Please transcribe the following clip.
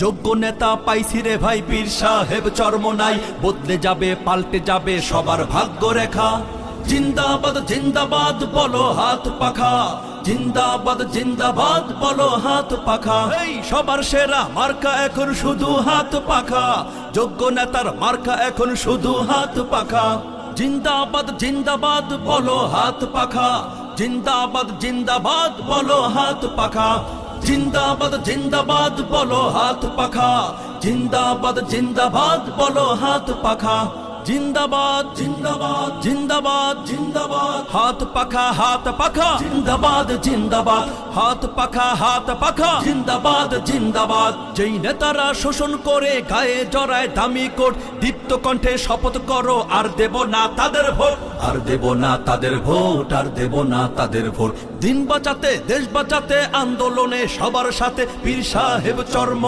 যোগ্য নেতা পাইছি রে ভাই, পীর সাহেব চরমনাই। বদলে যাবে পাল্টে যাবে সবার ভাগ্য রেখা। জিন্দাবাদ জিন্দাবাদ বলো হাত পাখা, জিন্দাবাদ জিন্দাবাদ বলো হাত পাখা। এই সবার সেরা মার্কা এখন শুধু হাত পাখা, যোগ্য নেতার মার্কা এখন শুধু হাত পাখা। জিন্দাবাদ জিন্দাবাদ বলো হাত পাখা, জিন্দাবাদ জিন্দাবাদ বলো হাত পাখা। জিন্দাবাদ জিন্দাবাদ বলো হাত পাখা, জিন্দাবাদ জিন্দাবাদ বলো হাত পাখা। জিন্দাবাদ জিন্দাবাদ জিন্দাবাদ জিন্দাবাদ হাত পাখা হাত পাখা। জিন্দাবাদ জিন্দাবাদ হাত পাখা হাত পাখা। জিন্দাবাদ জিন্দাবাদ। যেই নেতারা শোষণ করে গায়ে জড়ায় দামি কোট, দীপ্ত কণ্ঠে শপথ করো আর দেব না তাদের ভোট, আর দেব না তাদের ভোট, আর দেব না তাদের ভোট। দিন বাঁচাতে দেশ বাঁচাতে আন্দোলনে সবার সাথে পীর সাহেব চরম